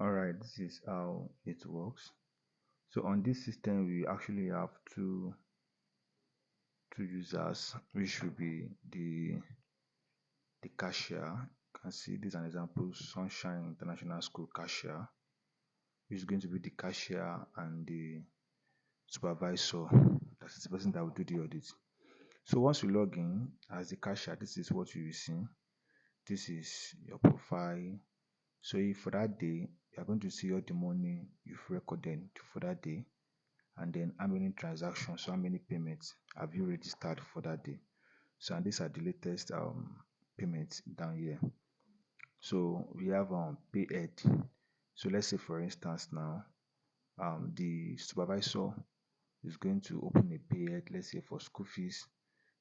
All right, this is how it works. So on this system, we actually have two users, which will be the cashier. You can see this is an example: Sunshine International School cashier, which is going to be the cashier, and the supervisor. That is the person that will do the audit. So once you log in as the cashier, this is what you will see. This is your profile. So if for that day, you are going to see all the money you've recorded for that day, and then how many transactions, so how many payments have you registered for that day. So and these are the latest payments down here. So we have pay head. So let's say for instance now, the supervisor is going to open a pay head. Let's say for school fees.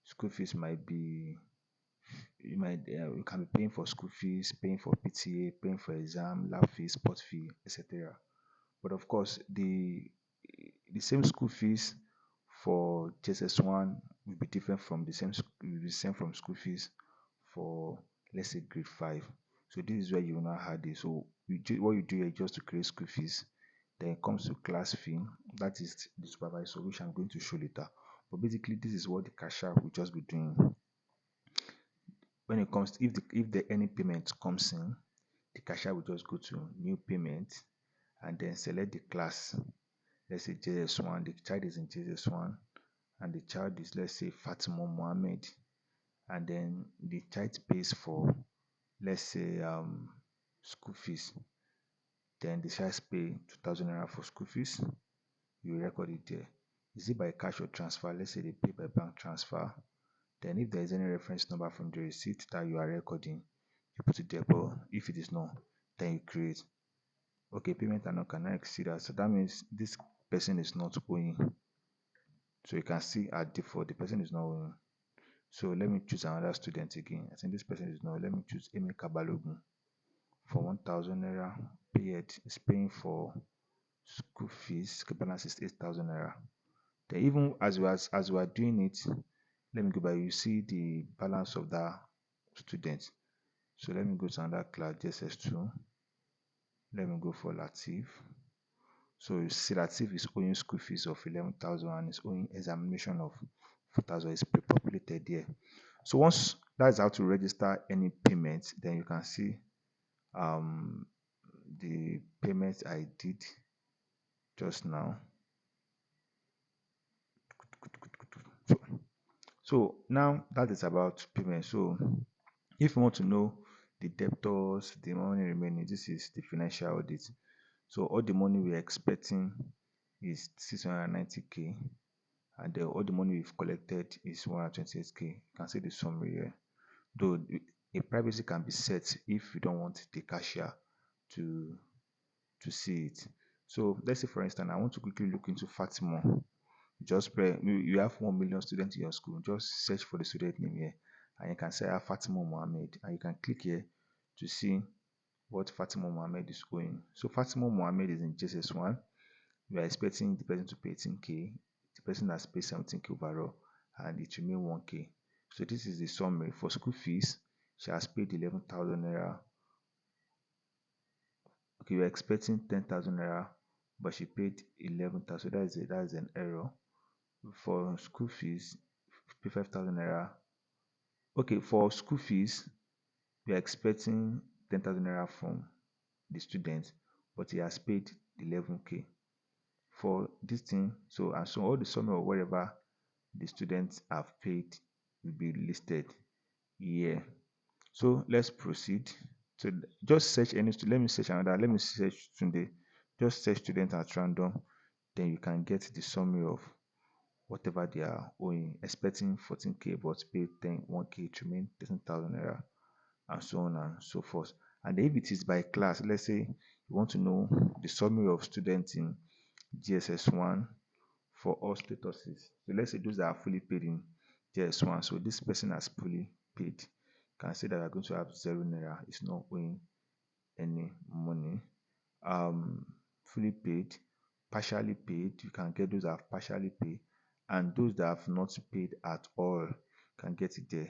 School fees might be, you can be paying for school fees, paying for PTA, paying for exam, lab fee, sport fee, etc. But of course, the same school fees for JSS1 will be different from will be same from school fees for, let's say, grade 5. So this is where you will now add this. So what you do here is just to create school fees. Then it comes to class fee. That is the supervisor, which I'm going to show later. But basically, this is what the cashier will just be doing. When it comes to, if any payment comes in, the cashier will just go to new payment and then select the class. Let's say JS1, the child is in JS1, and the child is, let's say, Fatima Mohammed, and then the child pays for, let's say, school fees. Then the child pay 2,000 naira for school fees. You record it there. Is it by cash or transfer? Let's say they pay by bank transfer. Then if there is any reference number from the receipt that you are recording, you put it there. But if it is not, then you create. Okay, payment and not cannot exceed that. So that means this person is not owing. So you can see at default the person is not owing. So let me choose another student again. I think this person is not. Let me choose Emeka Balogun for 1,000 naira. Paid is paying for school fees. The balance is 8,000 naira. Then even as we are doing it, let me go back. You see the balance of that student. So let me go to another class, JSS2. Let me go for Latif. So you see Latif is owing school fees of 11,000 and is owing examination of 4,000. Is pre-populated there. So once that's how to register any payment, then you can see um the payment I did just now. So, so now that is about payment. So if you want to know the debtors, the money remaining, this is the financial audit. So all the money we're expecting is 690k, and all the money we've collected is 128k. You can see the summary here. Though a privacy can be set if you don't want the cashier to see it. So let's say for instance, I want to quickly look into Fatima. Just pray, you have 1 million students in your school. Just search for the student name here, and you can say Fatima Mohammed, and you can click here to see what Fatima Mohammed is going. So Fatima Mohammed is in JSS1. We are expecting the person to pay 18k. The person has paid 17k overall, and it remain 1k. So this is the summary. For school fees, she has paid 11,000 naira. Okay, we are expecting 10,000 naira, but she paid 11,000. So that is an error. For school fees, pay 5,000 naira. Okay, for school fees, we are expecting 10,000 naira from the student, but he has paid 11k for this thing. So and so all the summary of whatever the students have paid will be listed here. So let's proceed. So just search any student. Let me search another. Let me search today. Just search student at random. Then you can get the summary of whatever they are owing, expecting 14k but paid 1k to remain 13,000 naira, and so on and so forth. And if it is by class, let's say you want to know the summary of students in GSS1 for all statuses. So let's say those that are fully paid in GS1. So this person has fully paid. You can say that we are going to have 0 naira. It's not owing any money. Fully paid, partially paid. You can get those that have partially paid, and those that have not paid at all can get it there.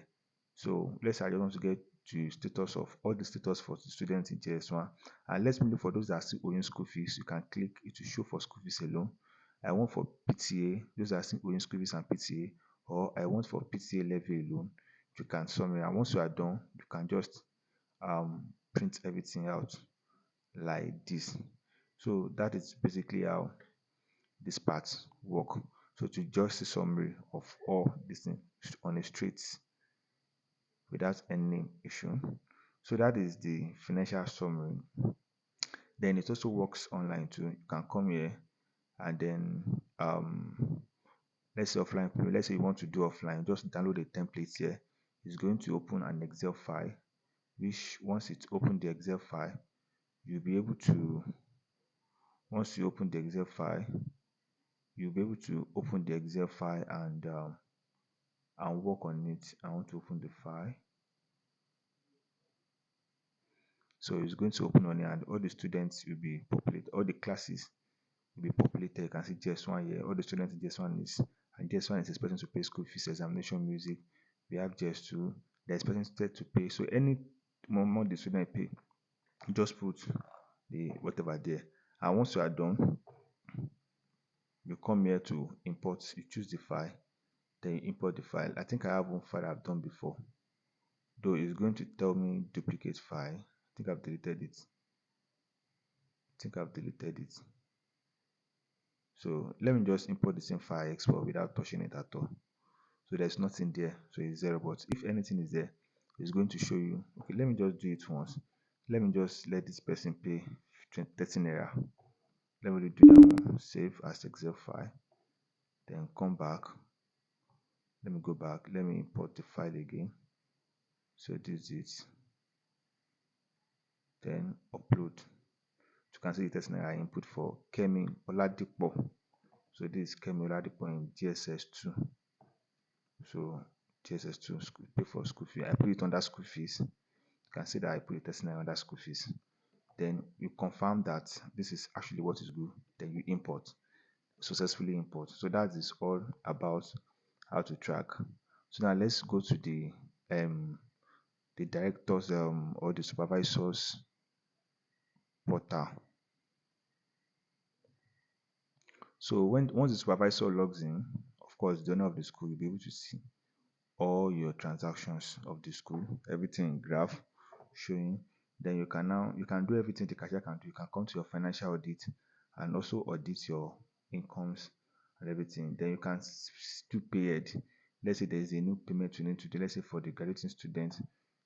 So let's say I just want to get to status of all the status for the students in JS1. And let's look for those that are still owing school fees. You can click it to show for school fees alone. I want for PTA, those that are still owing school fees and PTA, or I want for PTA levy alone. You can summary. And once you are done, you can just print everything out like this. So that is basically how this part work. So to just a summary of all this thing on a straight without any issue. So that is the financial summary. Then it also works online too. You can come here and then let's say offline. Let's say you want to do offline, just download the template here. It's going to open an Excel file, which once it's opened the Excel file, you'll be able to once you open the Excel file, you'll be able to open the Excel file and work on it. I want to open the file. So it's going to open on it and all the students will be populated, all the classes will be populated. You can see JS1 here, all the students in JS1 is, and JS1 is expecting to pay school fees, examination, music. We have JS2, they're expecting to pay. So any more the student pay, just put the whatever there. And once you are done, you come here to import, you choose the file, then you import the file. I think I have one file I've done before, though it's going to tell me duplicate file. I think I've deleted it. So let me just import the same file export without touching it at all. So there's nothing there, so it's zero. But if anything is there, it's going to show you. Okay, let me just do it once. Let me just let this person pay 13 naira. Let me do that one. Save as Excel file. Then come back. Let me go back. Let me import the file again. So this is it. Then upload. You can see the 13 naira input for Kemi Oladipo. So this is Kemi Oladipo in GSS2. So GSS2 school, pay for school fee. I put it under school fees. You can see that I put it 13 naira under school fees. Then you confirm that this is actually what is good. Then you import, successfully import. So that is all about how to track. So now let's go to the directors or the supervisors portal. So once the supervisor logs in, of course, the owner of the school will be able to see all your transactions of the school, everything in graph showing. Then you can do everything the cashier can do. You can come to your financial audit and also audit your incomes and everything. Then you can do paid. Let's say there is a new payment you need to do. Let's say for the graduating student,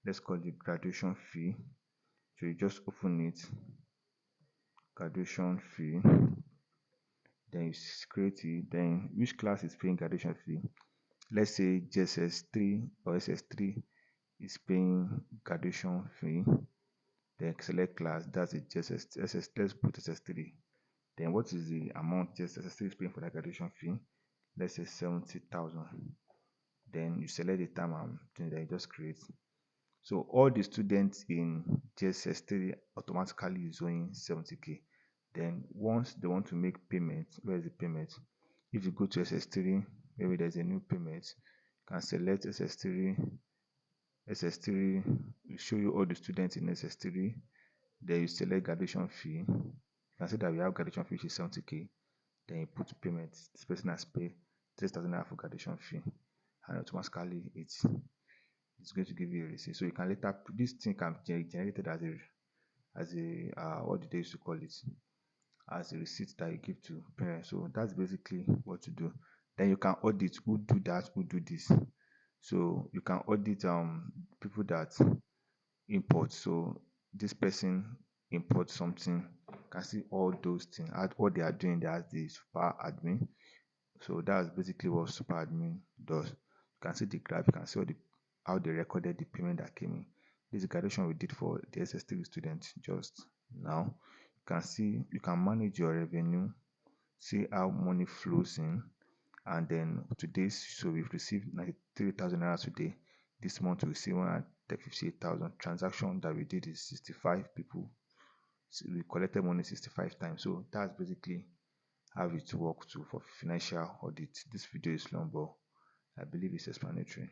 let's call it graduation fee. So you just open it, graduation fee. Then you create it. Then which class is paying graduation fee? Let's say JSS3 or SS3 is paying graduation fee. Then select class, that's it, JSS, SS, let's put SS3. Then what is the amount JSS3 is paying for that graduation fee? Let's say 70,000. Then you select the time and then you just create. So all the students in JSS3 automatically is owing 70k. Then once they want to make payment, where is the payment? If you go to SS3, maybe there's a new payment, you can select SS3. SS3 will show you all the students in SS3. Then you select graduation fee. You can see that we have graduation fee which is 70k. Then you put payment. This person has paid 3,000 naira for graduation fee, and automatically it's going to give you a receipt. So you can later, this thing can be generated as a what did they used to call it, as a receipt that you give to parents. So that's basically what to do. Then you can audit who do that, who do this. So you can audit people that import. So this person import something, you can see all those things, what they are doing there as the super admin. So that's basically what super admin does. You can see the graph, you can see how they recorded the payment that came in. This is the graduation we did for the SS3 student just now. You can see, you can manage your revenue, see how money flows in. And then today's, so we've received 93,000 naira today. This month we see 158,000. Transaction that we did is 65 people. So we collected money 65 times. So that's basically how it works too for financial audit. This video is long, but I believe it's explanatory.